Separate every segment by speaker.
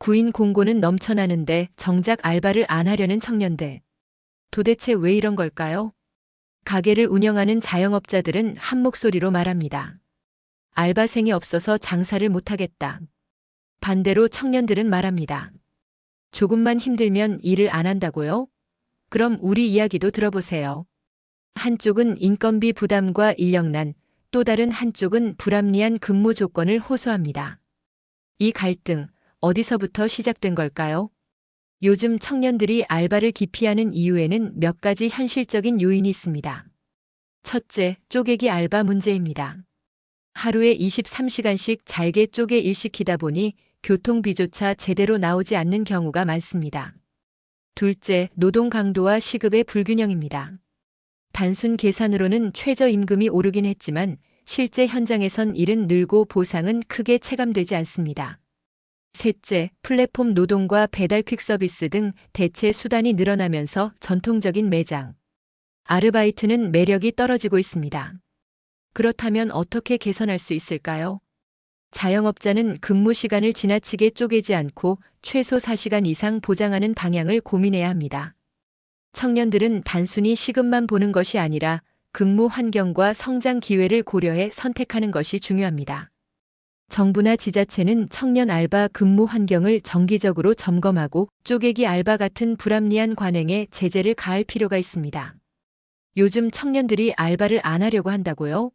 Speaker 1: 구인 공고는 넘쳐나는데 정작 알바를 안 하려는 청년들. 도대체 왜 이런 걸까요? 가게를 운영하는 자영업자들은 한 목소리로 말합니다. 알바생이 없어서 장사를 못하겠다. 반대로 청년들은 말합니다. 조금만 힘들면 일을 안 한다고요? 그럼 우리 이야기도 들어보세요. 한쪽은 인건비 부담과 인력난, 또 다른 한쪽은 불합리한 근무 조건을 호소합니다. 이 갈등, 어디서부터 시작된 걸까요? 요즘 청년들이 알바를 기피하는 이유에는 몇 가지 현실적인 요인이 있습니다. 첫째, 쪼개기 알바 문제입니다. 하루에 23시간씩 잘게 쪼개 일시키다 보니 교통비조차 제대로 나오지 않는 경우가 많습니다. 둘째, 노동 강도와 시급의 불균형입니다. 단순 계산으로는 최저임금이 오르긴 했지만 실제 현장에선 일은 늘고 보상은 크게 체감되지 않습니다. 셋째, 플랫폼 노동과 배달 퀵서비스 등 대체 수단이 늘어나면서 전통적인 매장, 아르바이트는 매력이 떨어지고 있습니다. 그렇다면 어떻게 개선할 수 있을까요? 자영업자는 근무 시간을 지나치게 쪼개지 않고 최소 4시간 이상 보장하는 방향을 고민해야 합니다. 청년들은 단순히 시급만 보는 것이 아니라 근무 환경과 성장 기회를 고려해 선택하는 것이 중요합니다. 정부나 지자체는 청년 알바 근무 환경을 정기적으로 점검하고 쪼개기 알바 같은 불합리한 관행에 제재를 가할 필요가 있습니다. 요즘 청년들이 알바를 안 하려고 한다고요?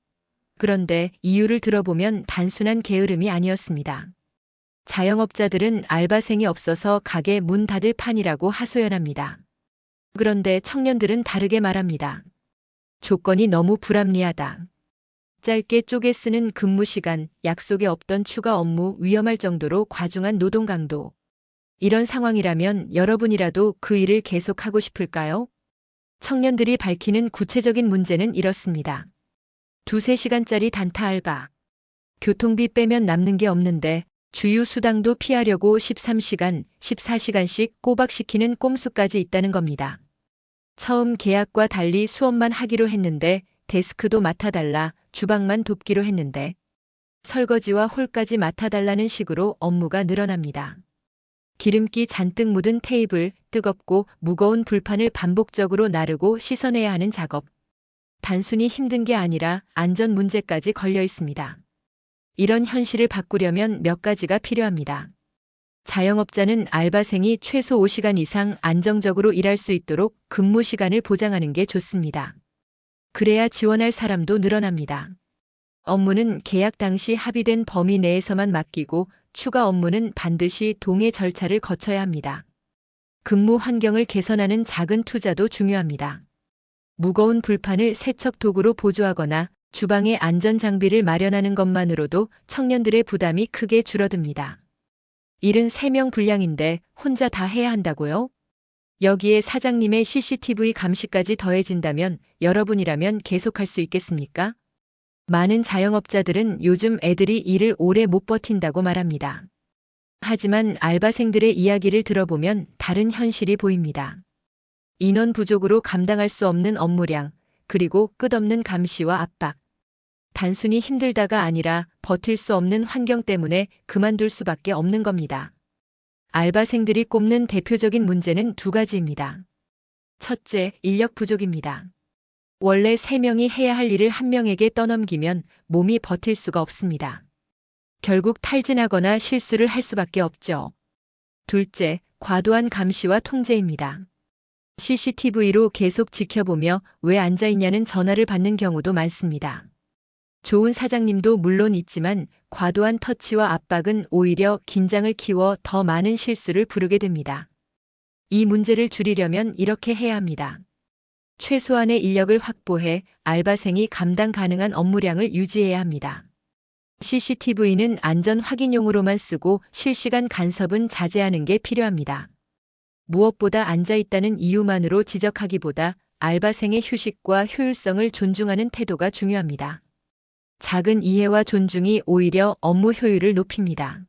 Speaker 1: 그런데 이유를 들어보면 단순한 게으름이 아니었습니다. 자영업자들은 알바생이 없어서 가게 문 닫을 판이라고 하소연합니다. 그런데 청년들은 다르게 말합니다. 조건이 너무 불합리하다. 짧게 쪼개 쓰는 근무 시간, 약속에 없던 추가 업무, 위험할 정도로 과중한 노동 강도. 이런 상황이라면 여러분이라도 그 일을 계속하고 싶을까요? 청년들이 밝히는 구체적인 문제는 이렇습니다. 2~3시간짜리 단타 알바. 교통비 빼면 남는 게 없는데 주유 수당도 피하려고 13시간, 14시간씩 꼬박시키는 꼼수까지 있다는 겁니다. 처음 계약과 달리 수업만 하기로 했는데 데스크도 맡아달라, 주방만 돕기로 했는데 설거지와 홀까지 맡아달라는 식으로 업무가 늘어납니다. 기름기 잔뜩 묻은 테이블, 뜨겁고 무거운 불판을 반복적으로 나르고 씻어내야 하는 작업. 단순히 힘든 게 아니라 안전 문제까지 걸려 있습니다. 이런 현실을 바꾸려면 몇 가지가 필요합니다. 자영업자는 알바생이 최소 5시간 이상 안정적으로 일할 수 있도록 근무 시간을 보장하는 게 좋습니다. 그래야 지원할 사람도 늘어납니다. 업무는 계약 당시 합의된 범위 내에서만 맡기고 추가 업무는 반드시 동의 절차를 거쳐야 합니다. 근무 환경을 개선하는 작은 투자도 중요합니다. 무거운 불판을 세척 도구로 보조하거나 주방에 안전 장비를 마련하는 것만으로도 청년들의 부담이 크게 줄어듭니다. 일은 3명 분량인데 혼자 다 해야 한다고요? 여기에 사장님의 CCTV 감시까지 더해진다면 여러분이라면 계속할 수 있겠습니까? 많은 자영업자들은 요즘 애들이 일을 오래 못 버틴다고 말합니다. 하지만 알바생들의 이야기를 들어보면 다른 현실이 보입니다. 인원 부족으로 감당할 수 없는 업무량, 그리고 끝없는 감시와 압박. 단순히 힘들다가 아니라 버틸 수 없는 환경 때문에 그만둘 수밖에 없는 겁니다. 알바생들이 꼽는 대표적인 문제는 2가지입니다. 첫째, 인력 부족입니다. 원래 3명이 해야 할 일을 1명에게 떠넘기면 몸이 버틸 수가 없습니다. 결국 탈진하거나 실수를 할 수밖에 없죠. 둘째, 과도한 감시와 통제입니다. CCTV로 계속 지켜보며 왜 앉아있냐는 전화를 받는 경우도 많습니다. 좋은 사장님도 물론 있지만 과도한 터치와 압박은 오히려 긴장을 키워 더 많은 실수를 부르게 됩니다. 이 문제를 줄이려면 이렇게 해야 합니다. 최소한의 인력을 확보해 알바생이 감당 가능한 업무량을 유지해야 합니다. CCTV는 안전 확인용으로만 쓰고 실시간 간섭은 자제하는 게 필요합니다. 무엇보다 앉아있다는 이유만으로 지적하기보다 알바생의 휴식과 효율성을 존중하는 태도가 중요합니다. 작은 이해와 존중이 오히려 업무 효율을 높입니다.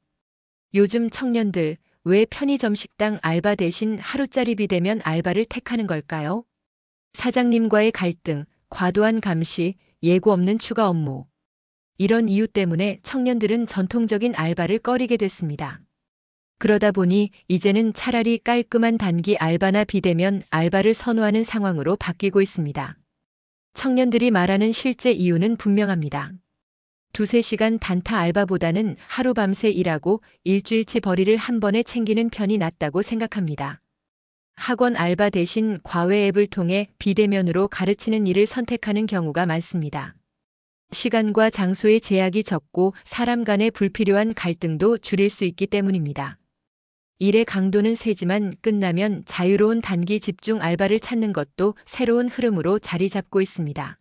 Speaker 1: 요즘 청년들, 왜 편의점 식당 알바 대신 하루짜리 비대면 알바를 택하는 걸까요? 사장님과의 갈등, 과도한 감시, 예고 없는 추가 업무. 이런 이유 때문에 청년들은 전통적인 알바를 꺼리게 됐습니다. 그러다 보니 이제는 차라리 깔끔한 단기 알바나 비대면 알바를 선호하는 상황으로 바뀌고 있습니다. 청년들이 말하는 실제 이유는 분명합니다. 두세 시간 단타 알바보다는 하루 밤새 일하고 일주일치 벌이를 한 번에 챙기는 편이 낫다고 생각합니다. 학원 알바 대신 과외 앱을 통해 비대면으로 가르치는 일을 선택하는 경우가 많습니다. 시간과 장소의 제약이 적고 사람 간의 불필요한 갈등도 줄일 수 있기 때문입니다. 일의 강도는 세지만 끝나면 자유로운 단기 집중 알바를 찾는 것도 새로운 흐름으로 자리 잡고 있습니다.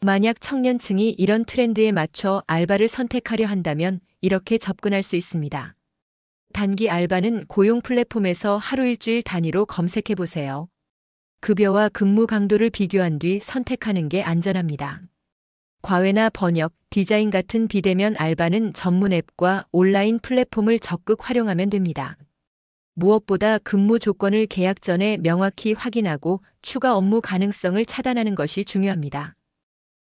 Speaker 1: 만약 청년층이 이런 트렌드에 맞춰 알바를 선택하려 한다면 이렇게 접근할 수 있습니다. 단기 알바는 고용 플랫폼에서 하루 일주일 단위로 검색해 보세요. 급여와 근무 강도를 비교한 뒤 선택하는 게 안전합니다. 과외나 번역, 디자인 같은 비대면 알바는 전문 앱과 온라인 플랫폼을 적극 활용하면 됩니다. 무엇보다 근무 조건을 계약 전에 명확히 확인하고 추가 업무 가능성을 차단하는 것이 중요합니다.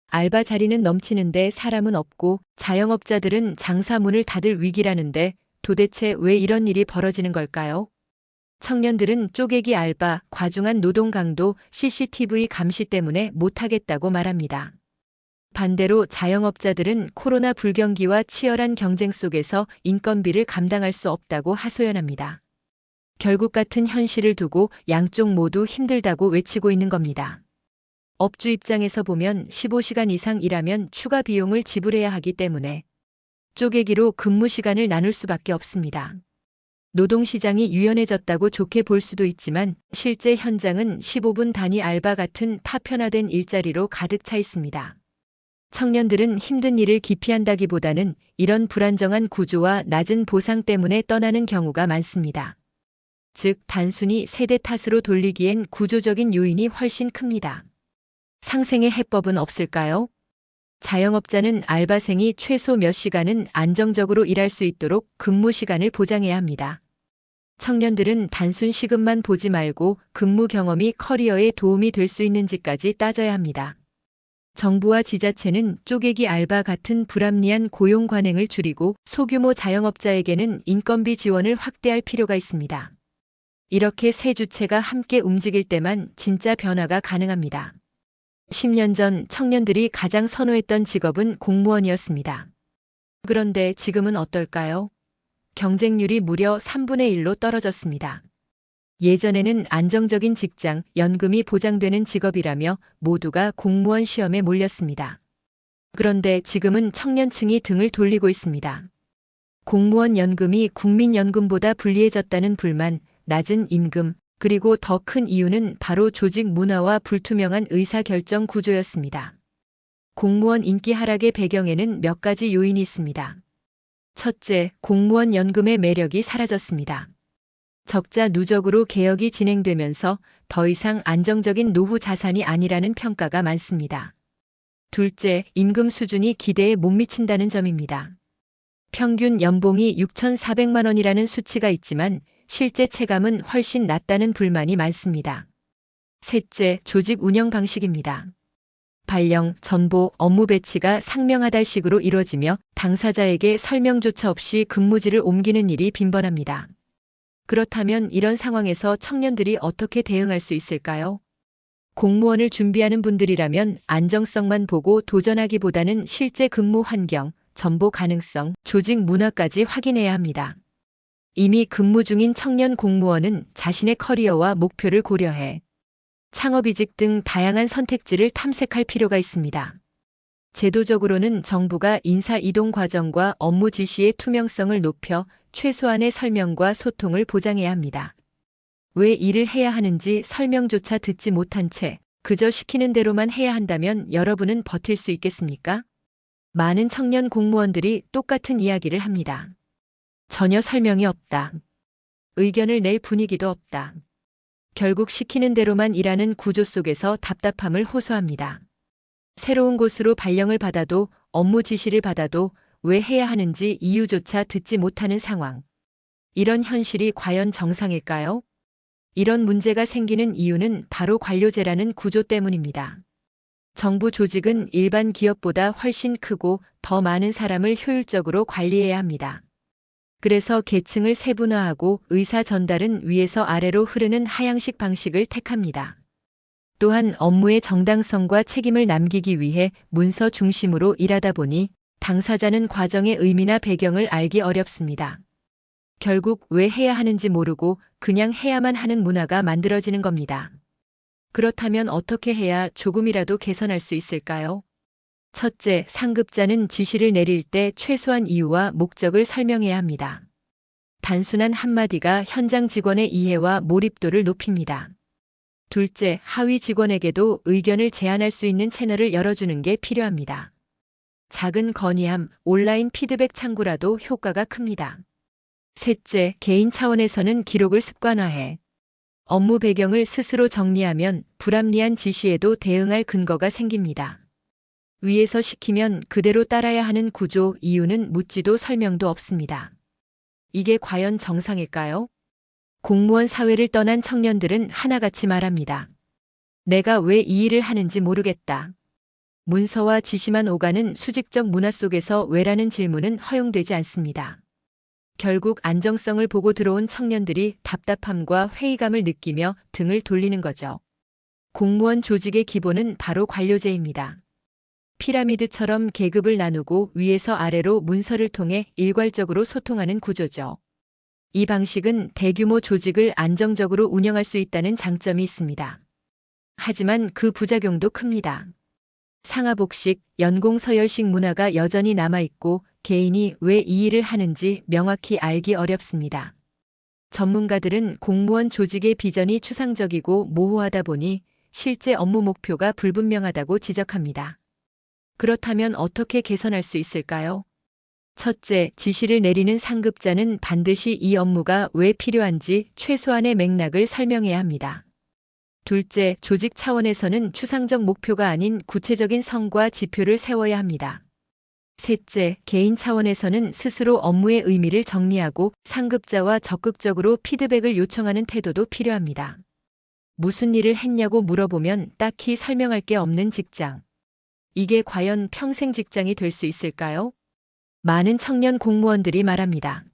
Speaker 1: 알바 자리는 넘치는데 사람은 없고 자영업자들은 장사 문을 닫을 위기라는데 도대체 왜 이런 일이 벌어지는 걸까요? 청년들은 쪼개기 알바, 과중한 노동 강도, CCTV 감시 때문에 못하겠다고 말합니다. 반대로 자영업자들은 코로나 불경기와 치열한 경쟁 속에서 인건비를 감당할 수 없다고 하소연합니다. 결국 같은 현실을 두고 양쪽 모두 힘들다고 외치고 있는 겁니다. 업주 입장에서 보면 15시간 이상 일하면 추가 비용을 지불해야 하기 때문에 쪼개기로 근무 시간을 나눌 수밖에 없습니다. 노동시장이 유연해졌다고 좋게 볼 수도 있지만 실제 현장은 15분 단위 알바 같은 파편화된 일자리로 가득 차 있습니다. 청년들은 힘든 일을 기피한다기보다는 이런 불안정한 구조와 낮은 보상 때문에 떠나는 경우가 많습니다. 즉, 단순히 세대 탓으로 돌리기엔 구조적인 요인이 훨씬 큽니다. 상생의 해법은 없을까요? 자영업자는 알바생이 최소 몇 시간은 안정적으로 일할 수 있도록 근무 시간을 보장해야 합니다. 청년들은 단순 시급만 보지 말고 근무 경험이 커리어에 도움이 될 수 있는지까지 따져야 합니다. 정부와 지자체는 쪼개기 알바 같은 불합리한 고용 관행을 줄이고 소규모 자영업자에게는 인건비 지원을 확대할 필요가 있습니다. 이렇게 세 주체가 함께 움직일 때만 진짜 변화가 가능합니다. 10년 전 청년들이 가장 선호했던 직업은 공무원이었습니다. 그런데 지금은 어떨까요? 경쟁률이 무려 3분의 1로 떨어졌습니다. 예전에는 안정적인 직장, 연금이 보장되는 직업이라며 모두가 공무원 시험에 몰렸습니다. 그런데 지금은 청년층이 등을 돌리고 있습니다. 공무원 연금이 국민연금보다 불리해졌다는 불만, 낮은 임금, 그리고 더 큰 이유는 바로 조직 문화와 불투명한 의사결정 구조였습니다. 공무원 인기 하락의 배경에는 몇 가지 요인이 있습니다. 첫째, 공무원 연금의 매력이 사라졌습니다. 적자 누적으로 개혁이 진행되면서 더 이상 안정적인 노후 자산이 아니라는 평가가 많습니다. 둘째, 임금 수준이 기대에 못 미친다는 점입니다. 평균 연봉이 6,400만 원이라는 수치가 있지만 실제 체감은 훨씬 낮다는 불만이 많습니다. 셋째, 조직 운영 방식입니다. 발령, 전보, 업무 배치가 상명하달식으로 이루어지며 당사자에게 설명조차 없이 근무지를 옮기는 일이 빈번합니다. 그렇다면 이런 상황에서 청년들이 어떻게 대응할 수 있을까요? 공무원을 준비하는 분들이라면 안정성만 보고 도전하기보다는 실제 근무 환경, 전보 가능성, 조직 문화까지 확인해야 합니다. 이미 근무 중인 청년 공무원은 자신의 커리어와 목표를 고려해 창업이직 등 다양한 선택지를 탐색할 필요가 있습니다. 제도적으로는 정부가 인사 이동 과정과 업무 지시의 투명성을 높여 최소한의 설명과 소통을 보장해야 합니다. 왜 일을 해야 하는지 설명조차 듣지 못한 채 그저 시키는 대로만 해야 한다면 여러분은 버틸 수 있겠습니까? 많은 청년 공무원들이 똑같은 이야기를 합니다. 전혀 설명이 없다. 의견을 낼 분위기도 없다. 결국 시키는 대로만 일하는 구조 속에서 답답함을 호소합니다. 새로운 곳으로 발령을 받아도 업무 지시를 받아도 왜 해야 하는지 이유조차 듣지 못하는 상황. 이런 현실이 과연 정상일까요? 이런 문제가 생기는 이유는 바로 관료제라는 구조 때문입니다. 정부 조직은 일반 기업보다 훨씬 크고 더 많은 사람을 효율적으로 관리해야 합니다. 그래서 계층을 세분화하고 의사 전달은 위에서 아래로 흐르는 하향식 방식을 택합니다. 또한 업무의 정당성과 책임을 남기기 위해 문서 중심으로 일하다 보니 당사자는 과정의 의미나 배경을 알기 어렵습니다. 결국 왜 해야 하는지 모르고 그냥 해야만 하는 문화가 만들어지는 겁니다. 그렇다면 어떻게 해야 조금이라도 개선할 수 있을까요? 첫째, 상급자는 지시를 내릴 때 최소한 이유와 목적을 설명해야 합니다. 단순한 한마디가 현장 직원의 이해와 몰입도를 높입니다. 둘째, 하위 직원에게도 의견을 제안할 수 있는 채널을 열어주는 게 필요합니다. 작은 건의함, 온라인 피드백 창구라도 효과가 큽니다. 셋째, 개인 차원에서는 기록을 습관화해 업무 배경을 스스로 정리하면 불합리한 지시에도 대응할 근거가 생깁니다. 위에서 시키면 그대로 따라야 하는 구조, 이유는 묻지도 설명도 없습니다. 이게 과연 정상일까요? 공무원 사회를 떠난 청년들은 하나같이 말합니다. 내가 왜 이 일을 하는지 모르겠다. 문서와 지시만 오가는 수직적 문화 속에서 왜라는 질문은 허용되지 않습니다. 결국 안정성을 보고 들어온 청년들이 답답함과 회의감을 느끼며 등을 돌리는 거죠. 공무원 조직의 기본은 바로 관료제입니다. 피라미드처럼 계급을 나누고 위에서 아래로 문서를 통해 일괄적으로 소통하는 구조죠. 이 방식은 대규모 조직을 안정적으로 운영할 수 있다는 장점이 있습니다. 하지만 그 부작용도 큽니다. 상하복식, 연공서열식 문화가 여전히 남아있고 개인이 왜 이 일을 하는지 명확히 알기 어렵습니다. 전문가들은 공무원 조직의 비전이 추상적이고 모호하다 보니 실제 업무 목표가 불분명하다고 지적합니다. 그렇다면 어떻게 개선할 수 있을까요? 첫째, 지시를 내리는 상급자는 반드시 이 업무가 왜 필요한지 최소한의 맥락을 설명해야 합니다. 둘째, 조직 차원에서는 추상적 목표가 아닌 구체적인 성과 지표를 세워야 합니다. 셋째, 개인 차원에서는 스스로 업무의 의미를 정리하고 상급자와 적극적으로 피드백을 요청하는 태도도 필요합니다. 무슨 일을 했냐고 물어보면 딱히 설명할 게 없는 직장. 이게 과연 평생 직장이 될 수 있을까요? 많은 청년 공무원들이 말합니다.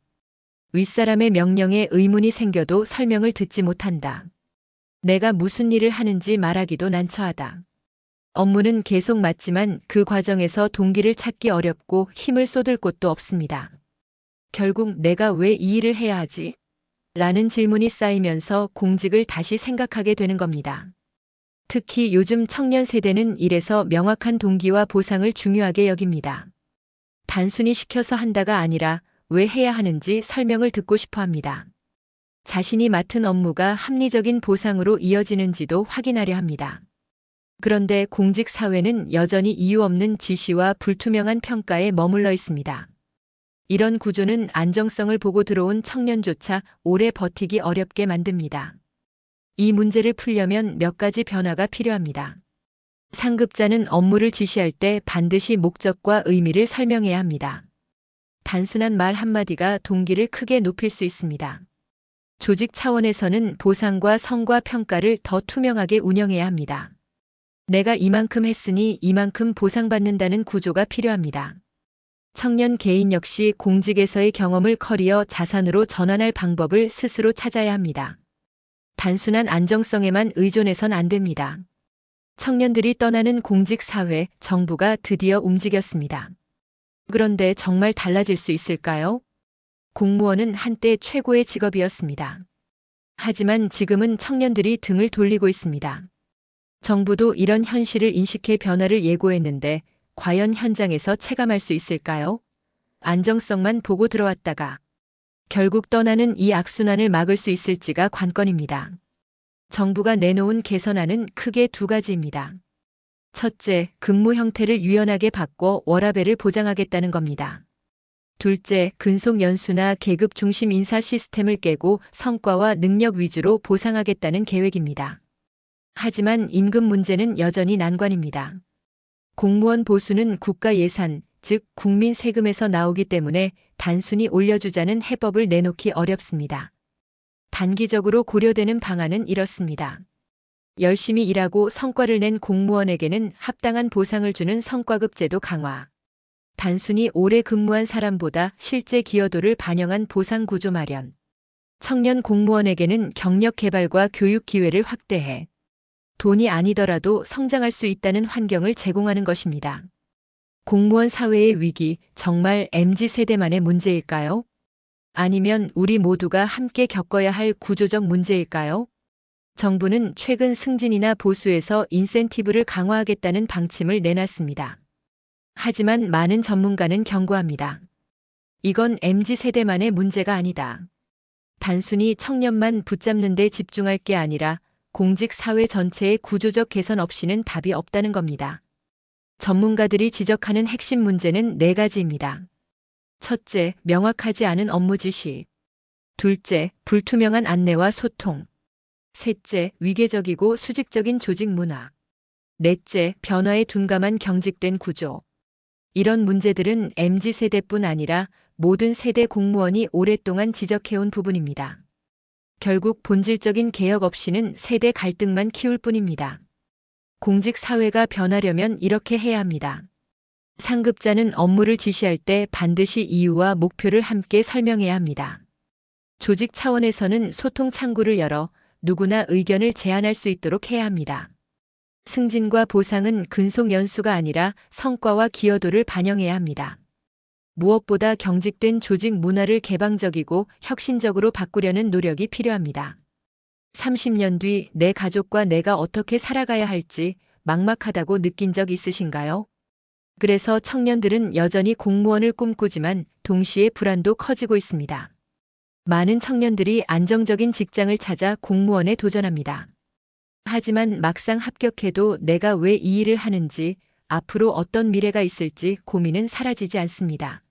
Speaker 1: 윗사람의 명령에 의문이 생겨도 설명을 듣지 못한다. 내가 무슨 일을 하는지 말하기도 난처하다. 업무는 계속 맞지만 그 과정에서 동기를 찾기 어렵고 힘을 쏟을 곳도 없습니다. 결국 내가 왜 이 일을 해야 하지? 라는 질문이 쌓이면서 공직을 다시 생각하게 되는 겁니다. 특히 요즘 청년 세대는 일에서 명확한 동기와 보상을 중요하게 여깁니다. 단순히 시켜서 한다가 아니라 왜 해야 하는지 설명을 듣고 싶어 합니다. 자신이 맡은 업무가 합리적인 보상으로 이어지는지도 확인하려 합니다. 그런데 공직 사회는 여전히 이유 없는 지시와 불투명한 평가에 머물러 있습니다. 이런 구조는 안정성을 보고 들어온 청년조차 오래 버티기 어렵게 만듭니다. 이 문제를 풀려면 몇 가지 변화가 필요합니다. 상급자는 업무를 지시할 때 반드시 목적과 의미를 설명해야 합니다. 단순한 말 한마디가 동기를 크게 높일 수 있습니다. 조직 차원에서는 보상과 성과 평가를 더 투명하게 운영해야 합니다. 내가 이만큼 했으니 이만큼 보상받는다는 구조가 필요합니다. 청년 개인 역시 공직에서의 경험을 커리어 자산으로 전환할 방법을 스스로 찾아야 합니다. 단순한 안정성에만 의존해선 안 됩니다. 청년들이 떠나는 공직 사회, 정부가 드디어 움직였습니다. 그런데 정말 달라질 수 있을까요? 공무원은 한때 최고의 직업이었습니다. 하지만 지금은 청년들이 등을 돌리고 있습니다. 정부도 이런 현실을 인식해 변화를 예고했는데 과연 현장에서 체감할 수 있을까요? 안정성만 보고 들어왔다가 결국 떠나는 이 악순환을 막을 수 있을지가 관건입니다. 정부가 내놓은 개선안은 크게 두 가지입니다. 첫째, 근무 형태를 유연하게 바꿔 워라밸을 보장하겠다는 겁니다. 둘째, 근속 연수나 계급 중심 인사 시스템을 깨고 성과와 능력 위주로 보상하겠다는 계획입니다. 하지만 임금 문제는 여전히 난관입니다. 공무원 보수는 국가 예산, 즉 국민 세금에서 나오기 때문에 단순히 올려주자는 해법을 내놓기 어렵습니다. 단기적으로 고려되는 방안은 이렇습니다. 열심히 일하고 성과를 낸 공무원에게는 합당한 보상을 주는 성과급 제도 강화. 단순히 오래 근무한 사람보다 실제 기여도를 반영한 보상 구조 마련. 청년 공무원에게는 경력 개발과 교육 기회를 확대해 돈이 아니더라도 성장할 수 있다는 환경을 제공하는 것입니다. 공무원 사회의 위기, 정말 MZ세대만의 문제일까요? 아니면 우리 모두가 함께 겪어야 할 구조적 문제일까요? 정부는 최근 승진이나 보수에서 인센티브를 강화하겠다는 방침을 내놨습니다. 하지만 많은 전문가는 경고합니다. 이건 MZ세대만의 문제가 아니다. 단순히 청년만 붙잡는 데 집중할 게 아니라 공직 사회 전체의 구조적 개선 없이는 답이 없다는 겁니다. 전문가들이 지적하는 핵심 문제는 4가지입니다. 첫째, 명확하지 않은 업무 지시. 둘째, 불투명한 안내와 소통. 셋째, 위계적이고 수직적인 조직 문화. 넷째, 변화에 둔감한 경직된 구조. 이런 문제들은 MZ세대뿐 아니라 모든 세대 공무원이 오랫동안 지적해온 부분입니다. 결국 본질적인 개혁 없이는 세대 갈등만 키울 뿐입니다. 공직 사회가 변하려면 이렇게 해야 합니다. 상급자는 업무를 지시할 때 반드시 이유와 목표를 함께 설명해야 합니다. 조직 차원에서는 소통 창구를 열어 누구나 의견을 제안할 수 있도록 해야 합니다. 승진과 보상은 근속 연수가 아니라 성과와 기여도를 반영해야 합니다. 무엇보다 경직된 조직 문화를 개방적이고 혁신적으로 바꾸려는 노력이 필요합니다. 30년 뒤 내 가족과 내가 어떻게 살아가야 할지 막막하다고 느낀 적 있으신가요? 그래서 청년들은 여전히 공무원을 꿈꾸지만 동시에 불안도 커지고 있습니다. 많은 청년들이 안정적인 직장을 찾아 공무원에 도전합니다. 하지만 막상 합격해도 내가 왜 이 일을 하는지, 앞으로 어떤 미래가 있을지 고민은 사라지지 않습니다.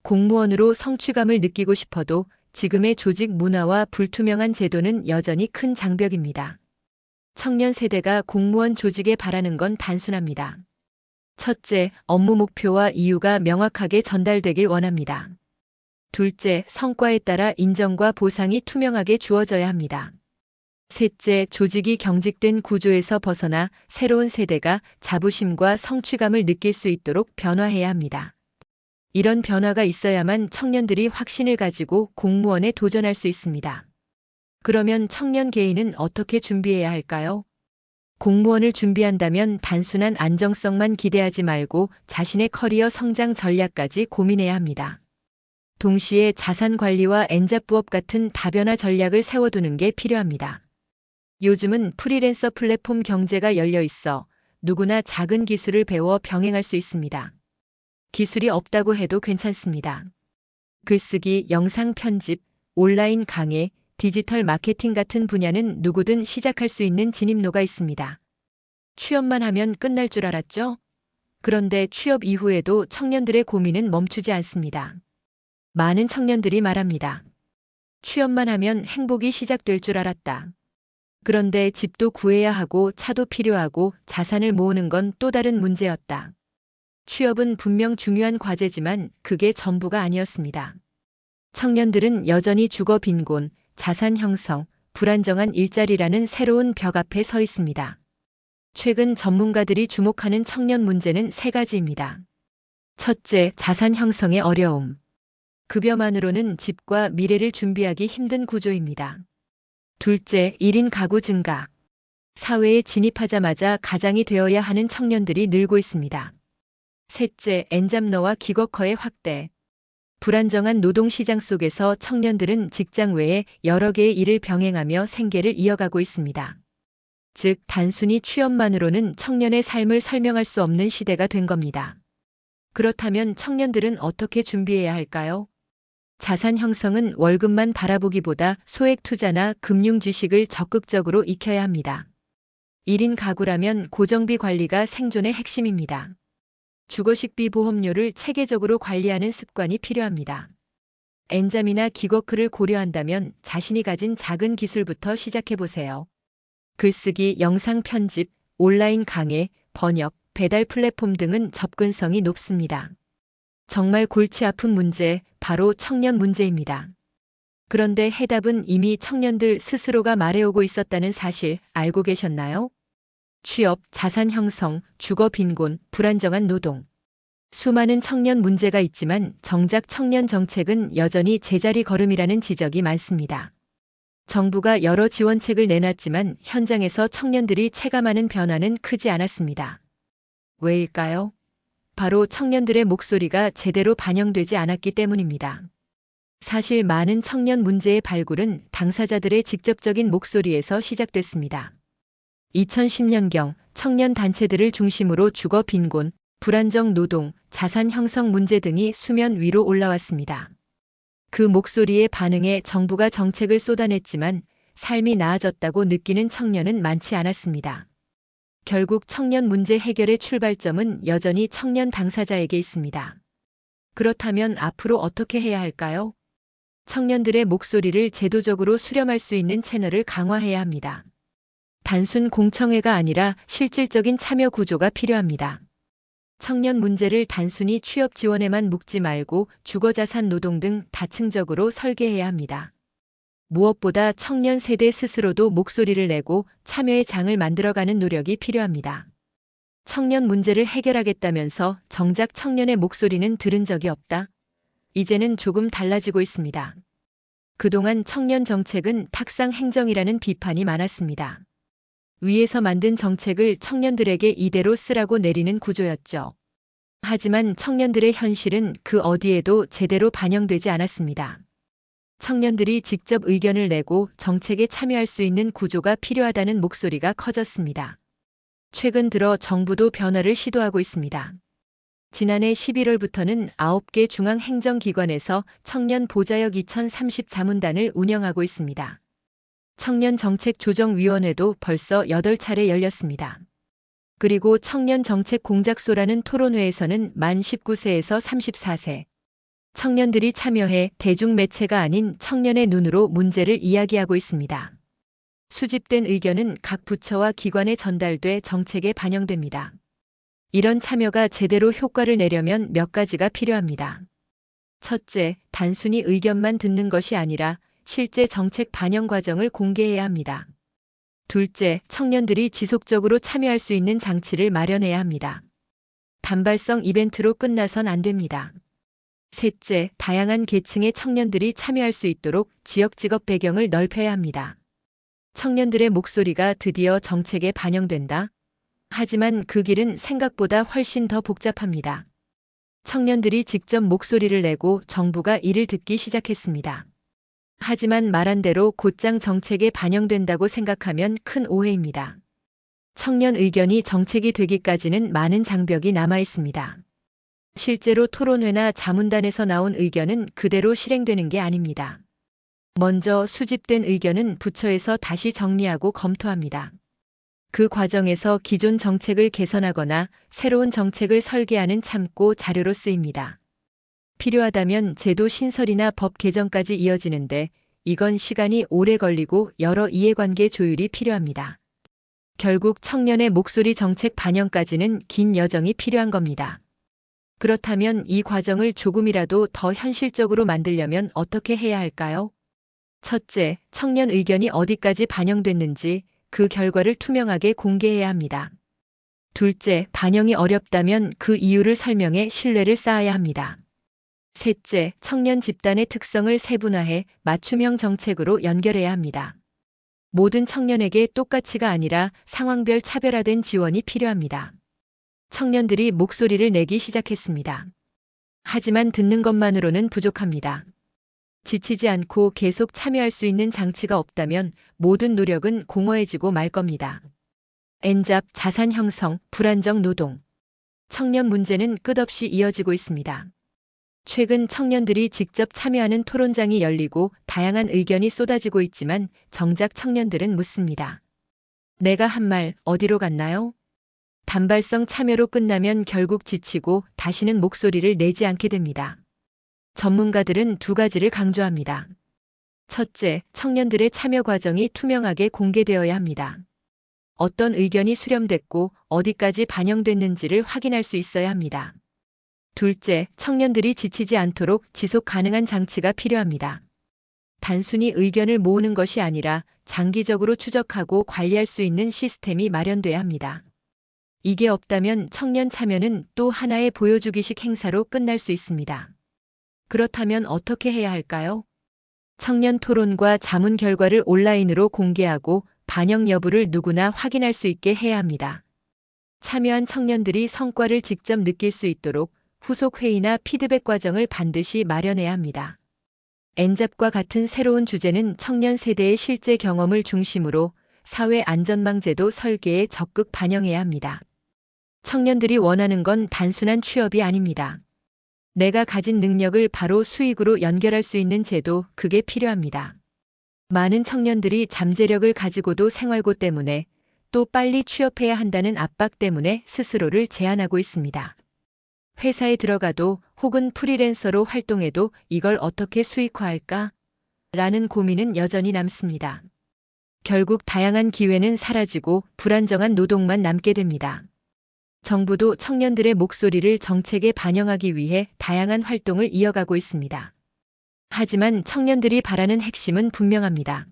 Speaker 1: 공무원으로 성취감을 느끼고 싶어도 지금의 조직 문화와 불투명한 제도는 여전히 큰 장벽입니다. 청년 세대가 공무원 조직에 바라는 건 단순합니다. 첫째, 업무 목표와 이유가 명확하게 전달되길 원합니다. 둘째, 성과에 따라 인정과 보상이 투명하게 주어져야 합니다. 셋째, 조직이 경직된 구조에서 벗어나 새로운 세대가 자부심과 성취감을 느낄 수 있도록 변화해야 합니다. 이런 변화가 있어야만 청년들이 확신을 가지고 공무원에 도전할 수 있습니다. 그러면 청년 개인은 어떻게 준비해야 할까요? 공무원을 준비한다면 단순한 안정성만 기대하지 말고 자신의 커리어 성장 전략까지 고민해야 합니다. 동시에 자산 관리와 N잡 부업 같은 다변화 전략을 세워두는 게 필요합니다. 요즘은 프리랜서 플랫폼 경제가 열려 있어 누구나 작은 기술을 배워 병행할 수 있습니다. 기술이 없다고 해도 괜찮습니다. 글쓰기, 영상 편집, 온라인 강의, 디지털 마케팅 같은 분야는 누구든 시작할 수 있는 진입로가 있습니다. 취업만 하면 끝날 줄 알았죠? 그런데 취업 이후에도 청년들의 고민은 멈추지 않습니다. 많은 청년들이 말합니다. 취업만 하면 행복이 시작될 줄 알았다. 그런데 집도 구해야 하고 차도 필요하고 자산을 모으는 건 또 다른 문제였다. 취업은 분명 중요한 과제지만 그게 전부가 아니었습니다. 청년들은 여전히 주거 빈곤, 자산 형성, 불안정한 일자리라는 새로운 벽 앞에 서 있습니다. 최근 전문가들이 주목하는 청년 문제는 3가지입니다. 첫째, 자산 형성의 어려움. 급여만으로는 집과 미래를 준비하기 힘든 구조입니다. 둘째, 1인 가구 증가. 사회에 진입하자마자 가장이 되어야 하는 청년들이 늘고 있습니다. 셋째, N잡러와 기거커의 확대. 불안정한 노동시장 속에서 청년들은 직장 외에 여러 개의 일을 병행하며 생계를 이어가고 있습니다. 즉, 단순히 취업만으로는 청년의 삶을 설명할 수 없는 시대가 된 겁니다. 그렇다면 청년들은 어떻게 준비해야 할까요? 자산 형성은 월급만 바라보기보다 소액 투자나 금융 지식을 적극적으로 익혀야 합니다. 1인 가구라면 고정비 관리가 생존의 핵심입니다. 주거식비 보험료를 체계적으로 관리하는 습관이 필요합니다. N잡이나 기거크를 고려한다면 자신이 가진 작은 기술부터 시작해보세요. 글쓰기, 영상 편집, 온라인 강의, 번역, 배달 플랫폼 등은 접근성이 높습니다. 정말 골치 아픈 문제, 바로 청년 문제입니다. 그런데 해답은 이미 청년들 스스로가 말해오고 있었다는 사실 알고 계셨나요? 취업, 자산 형성, 주거 빈곤, 불안정한 노동. 수많은 청년 문제가 있지만 정작 청년 정책은 여전히 제자리 걸음이라는 지적이 많습니다. 정부가 여러 지원책을 내놨지만 현장에서 청년들이 체감하는 변화는 크지 않았습니다. 왜일까요? 바로 청년들의 목소리가 제대로 반영되지 않았기 때문입니다. 사실 많은 청년 문제의 발굴은 당사자들의 직접적인 목소리에서 시작됐습니다. 2010년경 청년 단체들을 중심으로 주거 빈곤, 불안정 노동, 자산 형성 문제 등이 수면 위로 올라왔습니다. 그 목소리에 반응해 정부가 정책을 쏟아냈지만 삶이 나아졌다고 느끼는 청년은 많지 않았습니다. 결국 청년 문제 해결의 출발점은 여전히 청년 당사자에게 있습니다. 그렇다면 앞으로 어떻게 해야 할까요? 청년들의 목소리를 제도적으로 수렴할 수 있는 채널을 강화해야 합니다. 단순 공청회가 아니라 실질적인 참여 구조가 필요합니다. 청년 문제를 단순히 취업 지원에만 묶지 말고 주거자산 노동 등 다층적으로 설계해야 합니다. 무엇보다 청년 세대 스스로도 목소리를 내고 참여의 장을 만들어가는 노력이 필요합니다. 청년 문제를 해결하겠다면서 정작 청년의 목소리는 들은 적이 없다. 이제는 조금 달라지고 있습니다. 그동안 청년 정책은 탁상 행정이라는 비판이 많았습니다. 위에서 만든 정책을 청년들에게 이대로 쓰라고 내리는 구조였죠. 하지만 청년들의 현실은 그 어디에도 제대로 반영되지 않았습니다. 청년들이 직접 의견을 내고 정책에 참여할 수 있는 구조가 필요하다는 목소리가 커졌습니다. 최근 들어 정부도 변화를 시도하고 있습니다. 지난해 11월부터는 9개 중앙행정기관에서 청년 보좌역 2030 자문단을 운영하고 있습니다. 청년정책조정위원회도 벌써 8차례 열렸습니다. 그리고 청년정책공작소라는 토론회에서는 만 19세에서 34세 청년들이 참여해 대중매체가 아닌 청년의 눈으로 문제를 이야기하고 있습니다. 수집된 의견은 각 부처와 기관에 전달돼 정책에 반영됩니다. 이런 참여가 제대로 효과를 내려면 몇 가지가 필요합니다. 첫째, 단순히 의견만 듣는 것이 아니라 실제 정책 반영 과정을 공개해야 합니다. 둘째, 청년들이 지속적으로 참여할 수 있는 장치를 마련해야 합니다. 단발성 이벤트로 끝나선 안 됩니다. 셋째, 다양한 계층의 청년들이 참여할 수 있도록 지역 직업 배경을 넓혀야 합니다. 청년들의 목소리가 드디어 정책에 반영된다. 하지만 그 길은 생각보다 훨씬 더 복잡합니다. 청년들이 직접 목소리를 내고 정부가 이를 듣기 시작했습니다. 하지만 말한 대로 곧장 정책에 반영된다고 생각하면 큰 오해입니다. 청년 의견이 정책이 되기까지는 많은 장벽이 남아 있습니다. 실제로 토론회나 자문단에서 나온 의견은 그대로 실행되는 게 아닙니다. 먼저 수집된 의견은 부처에서 다시 정리하고 검토합니다. 그 과정에서 기존 정책을 개선하거나 새로운 정책을 설계하는 참고 자료로 쓰입니다. 필요하다면 제도 신설이나 법 개정까지 이어지는데 이건 시간이 오래 걸리고 여러 이해관계 조율이 필요합니다. 결국 청년의 목소리 정책 반영까지는 긴 여정이 필요한 겁니다. 그렇다면 이 과정을 조금이라도 더 현실적으로 만들려면 어떻게 해야 할까요? 첫째, 청년 의견이 어디까지 반영됐는지 그 결과를 투명하게 공개해야 합니다. 둘째, 반영이 어렵다면 그 이유를 설명해 신뢰를 쌓아야 합니다. 셋째, 청년 집단의 특성을 세분화해 맞춤형 정책으로 연결해야 합니다. 모든 청년에게 똑같이가 아니라 상황별 차별화된 지원이 필요합니다. 청년들이 목소리를 내기 시작했습니다. 하지만 듣는 것만으로는 부족합니다. 지치지 않고 계속 참여할 수 있는 장치가 없다면 모든 노력은 공허해지고 말 겁니다. 엔잡, 자산 형성, 불안정 노동. 청년 문제는 끝없이 이어지고 있습니다. 최근 청년들이 직접 참여하는 토론장이 열리고 다양한 의견이 쏟아지고 있지만 정작 청년들은 묻습니다. 내가 한 말 어디로 갔나요? 단발성 참여로 끝나면 결국 지치고 다시는 목소리를 내지 않게 됩니다. 전문가들은 두 가지를 강조합니다. 첫째, 청년들의 참여 과정이 투명하게 공개되어야 합니다. 어떤 의견이 수렴됐고 어디까지 반영됐는지를 확인할 수 있어야 합니다. 둘째, 청년들이 지치지 않도록 지속 가능한 장치가 필요합니다. 단순히 의견을 모으는 것이 아니라 장기적으로 추적하고 관리할 수 있는 시스템이 마련돼야 합니다. 이게 없다면 청년 참여는 또 하나의 보여주기식 행사로 끝날 수 있습니다. 그렇다면 어떻게 해야 할까요? 청년 토론과 자문 결과를 온라인으로 공개하고 반영 여부를 누구나 확인할 수 있게 해야 합니다. 참여한 청년들이 성과를 직접 느낄 수 있도록 후속 회의나 피드백 과정을 반드시 마련해야 합니다. 엔잡과 같은 새로운 주제는 청년 세대의 실제 경험을 중심으로 사회 안전망 제도 설계에 적극 반영해야 합니다. 청년들이 원하는 건 단순한 취업이 아닙니다. 내가 가진 능력을 바로 수익으로 연결할 수 있는 제도, 그게 필요합니다. 많은 청년들이 잠재력을 가지고도 생활고 때문에 또 빨리 취업해야 한다는 압박 때문에 스스로를 제한하고 있습니다. 회사에 들어가도 혹은 프리랜서로 활동해도 이걸 어떻게 수익화할까? 라는 고민은 여전히 남습니다. 결국 다양한 기회는 사라지고 불안정한 노동만 남게 됩니다. 정부도 청년들의 목소리를 정책에 반영하기 위해 다양한 활동을 이어가고 있습니다. 하지만 청년들이 바라는 핵심은 분명합니다.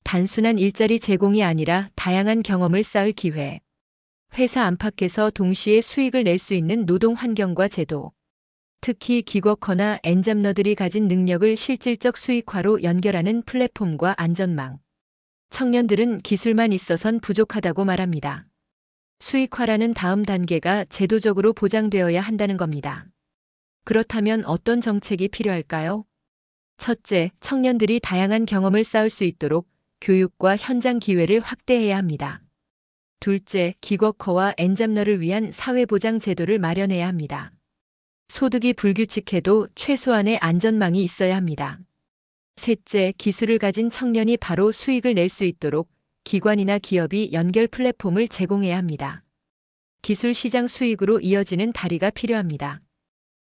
Speaker 1: 단순한 일자리 제공이 아니라 다양한 경험을 쌓을 기회. 회사 안팎에서 동시에 수익을 낼 수 있는 노동 환경과 제도. 특히 기워커나 엔잡러들이 가진 능력을 실질적 수익화로 연결하는 플랫폼과 안전망. 청년들은 기술만 있어선 부족하다고 말합니다. 수익화라는 다음 단계가 제도적으로 보장되어야 한다는 겁니다. 그렇다면 어떤 정책이 필요할까요? 첫째, 청년들이 다양한 경험을 쌓을 수 있도록 교육과 현장 기회를 확대해야 합니다. 둘째, 기워커와 엔잡러를 위한 사회보장 제도를 마련해야 합니다. 소득이 불규칙해도 최소한의 안전망이 있어야 합니다. 셋째, 기술을 가진 청년이 바로 수익을 낼 수 있도록 기관이나 기업이 연결 플랫폼을 제공해야 합니다. 기술 시장 수익으로 이어지는 다리가 필요합니다.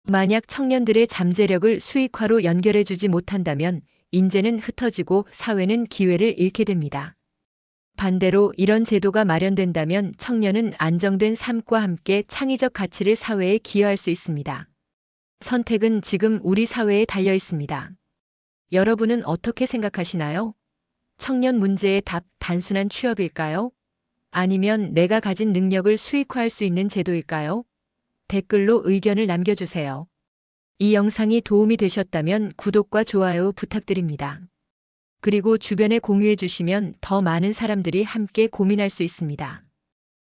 Speaker 1: 만약 청년들의 잠재력을 수익화로 연결해주지 못한다면 인재는 흩어지고 사회는 기회를 잃게 됩니다. 반대로 이런 제도가 마련된다면 청년은 안정된 삶과 함께 창의적 가치를 사회에 기여할 수 있습니다. 선택은 지금 우리 사회에 달려 있습니다. 여러분은 어떻게 생각하시나요? 청년 문제의 답, 단순한 취업일까요? 아니면 내가 가진 능력을 수익화할 수 있는 제도일까요? 댓글로 의견을 남겨주세요. 이 영상이 도움이 되셨다면 구독과 좋아요 부탁드립니다. 그리고 주변에 공유해 주시면 더 많은 사람들이 함께 고민할 수 있습니다.